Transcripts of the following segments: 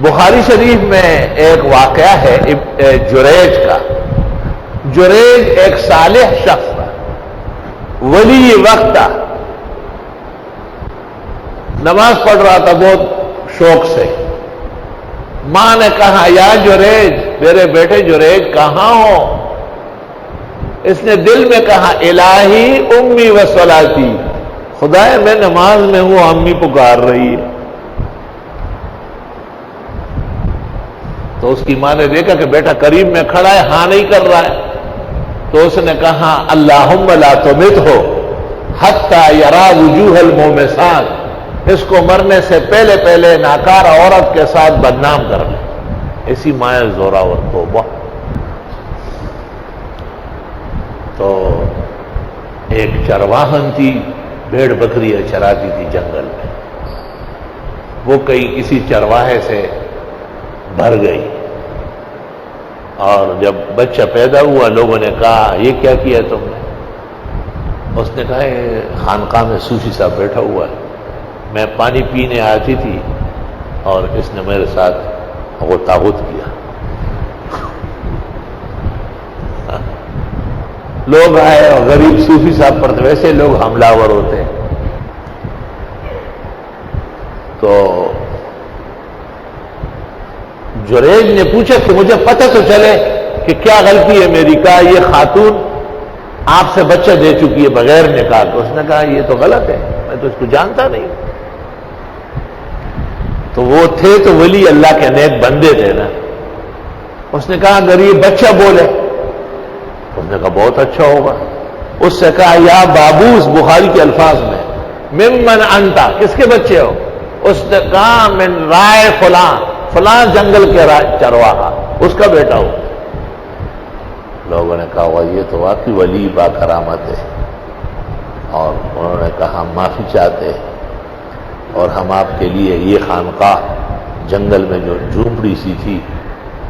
بخاری شریف میں ایک واقعہ ہے جریج کا. جریج ایک صالح شخص تھا، ولی وقت تھا، نماز پڑھ رہا تھا بہت شوق سے. ماں نے کہا یا جریج، میرے بیٹے جریج کہاں ہو؟ اس نے دل میں کہا الہی امی و صلاتی، خدائے میں نماز میں ہوں، امی پکار رہی ہے. تو اس کی ماں نے دیکھا کہ بیٹا قریب میں کھڑا ہے، ہاں نہیں کر رہا ہے، تو اس نے کہا اللہم لا تمتہ حتی یرا وجوہ المومسات، اس کو مرنے سے پہلے پہلے ناکار عورت کے ساتھ بدنام کر لیں. اسی مائع زوراور توبہ. تو ایک چرواہن تھی، بھیڑ بکریاں چراتی تھی جنگل میں. وہ کسی چرواہے سے بھر گئی، اور جب بچہ پیدا ہوا لوگوں نے کہا یہ کیا کیا تم نے؟ اس نے کہا خانقاہ میں صوفی صاحب بیٹھا ہوا ہے، میں پانی پینے آتی تھی اور اس نے میرے ساتھ وہ طاغوت کیا. لوگ آئے اور غریب صوفی صاحب پر تو ویسے لوگ حملہ آور ہوتے ہیں. تو جریج نے پوچھا کہ مجھے پتہ تو چلے کہ کیا غلطی ہے میری. کہا یہ خاتون آپ سے بچہ دے چکی ہے بغیر نکاح. تو اس نے کہا یہ تو غلط ہے، میں تو اس کو جانتا نہیں. تو وہ تھے تو ولی اللہ کے نیک بندے تھے نا. اس نے کہا اگر یہ بچہ بولے، اس نے کہا بہت اچھا ہوگا. اس سے کہا یا بابوس، بخاری کے الفاظ میں ممن انتا، کس کے بچے ہو؟ اس نے کہا من رائے فلاں، فلاں جنگل کے چرواہا، اس کا بیٹا ہو. لوگوں نے کہا یہ تو واقعی ولی با کرامت ہے. اور انہوں نے کہا ہم معافی چاہتے ہیں، اور ہم آپ کے لیے یہ خانقاہ جنگل میں جو جھونپڑی سی تھی،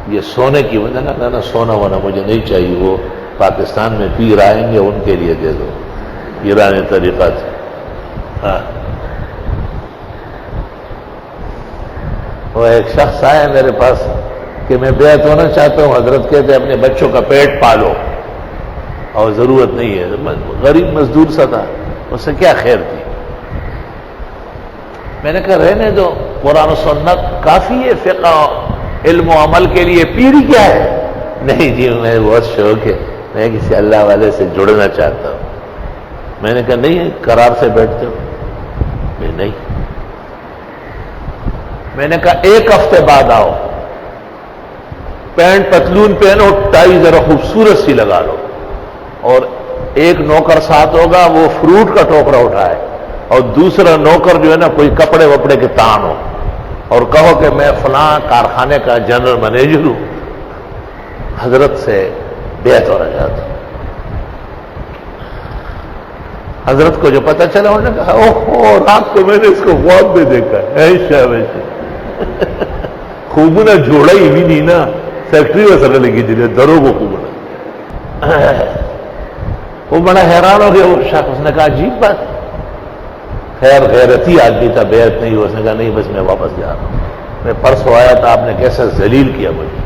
یہ سونے کی وجہ نہ سونا ہونا مجھے نہیں چاہیے، وہ پاکستان میں پیر آئیں گے ان کے لیے دے دو، ایرانی طریقہ تھا. ہاں. وہ ایک شخص آیا میرے پاس کہ میں بیعت ہونا چاہتا ہوں. حضرت کہتے ہیں اپنے بچوں کا پیٹ پالو اور ضرورت نہیں ہے. غریب مزدور سا تھا، اس سے کیا خیر تھی. میں نے کہا رہنے دو، قرآن و سنت کافی ہے فقہ علم و عمل کے لیے، پیری کیا ہے؟ نہیں جی میں بہت شوق ہے، میں کسی اللہ والے سے جڑنا چاہتا ہوں. میں نے کہا نہیں قرار سے بیٹھتے ہو؟ نہیں. میں نے کہا ایک ہفتے بعد آؤ، پینٹ پتلون پہنو، ٹائی ذرا خوبصورت سی لگا لو، اور ایک نوکر ساتھ ہوگا وہ فروٹ کا ٹوکرا اٹھائے، اور دوسرا نوکر جو ہے نا کوئی کپڑے وپڑے کے تان ہو، اور کہو کہ میں فلاں کارخانے کا جنرل مینیجر ہوں، حضرت سے بیعت ہونا چاہتا ہوں. حضرت کو جو پتہ چلا انہوں نے کہا اوہ رات کو میں نے اس کو خواب میں دیکھا ہے. خوب نہ جوڑا ہی بھی نہیں نا فیکٹری میں سر لگی تھی دروں کو خوب نہ. وہ بڑا حیران ہو گیا وہ شخص. اس نے کہا عجیب بات، خیر غیرتی آدمی تھا، بیعت نہیں ہوا. اس نے کہا نہیں بس میں واپس جا رہا ہوں، میں پرسوں آیا تھا، آپ نے کیسا ذلیل کیا مجھے،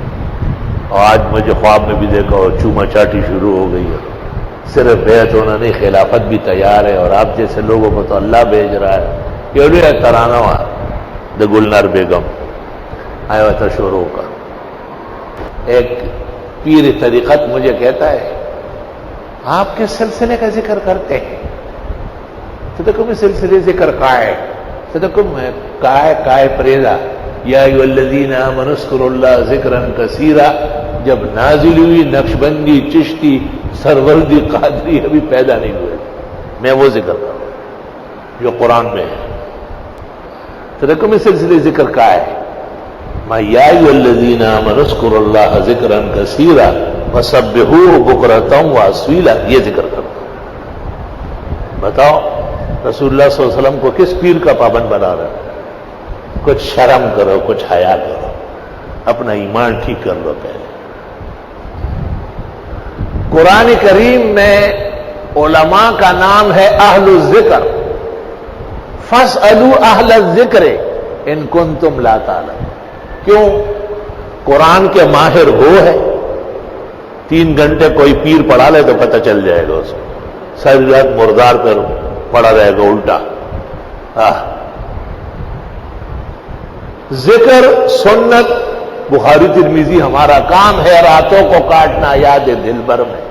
اور آج مجھے خواب میں بھی دیکھا اور چوما چاٹی شروع ہو گئی ہے. صرف بیعت ہونا نہیں، خلافت بھی تیار ہے، اور آپ جیسے لوگوں کو تو اللہ بھیج رہا ہے. کیوں نہیں ترانہ دا گلنار بیگم آیا تھا شروع کا. ایک پیر طریقت مجھے کہتا ہے آپ کے سلسلے کا ذکر کرتے ہیں، تو دیکھو میں سلسلے ذکر کائے، تو دیکھو میں کائے پریزا یا ایھا الذین آمنوا اذکروا اللہ ذکرا کثیرا جب نازل ہوئی، نقشبندی چشتی سروردی قادری ابھی پیدا نہیں ہوئے، میں وہ ذکر کر رہا ہوں جو قرآن میں ہے. تو دیکھو میں سلسلے ذکر کا ہے، میں یا ایھا الذین آمنوا اذکروا اللہ ذکرا کثیرا وسبحوہ بکرۃ واصیلا، یہ ذکر کرتا ہوں. بتاؤ رسول اللہ صلی اللہ علیہ وسلم کو کس پیر کا پابند بنا رہا ہے؟ کچھ شرم کرو، کچھ حیا کرو، اپنا ایمان ٹھیک کر لو پہلے. قرآن کریم میں علماء کا نام ہے اہل الذکر. فاسألوا اہل الذکر ان کنتم لا تعلمون. کیوں؟ قرآن کے ماہر وہ ہے، 3 گھنٹے کوئی پیر پڑھا لے تو پتہ چل جائے گا اس کو، ساری رات مردار پر پڑا رہے گا الٹا۔ ذکر سنت بخاری ترمذی، ہمارا کام ہے راتوں کو کاٹنا یاد دل بھر میں۔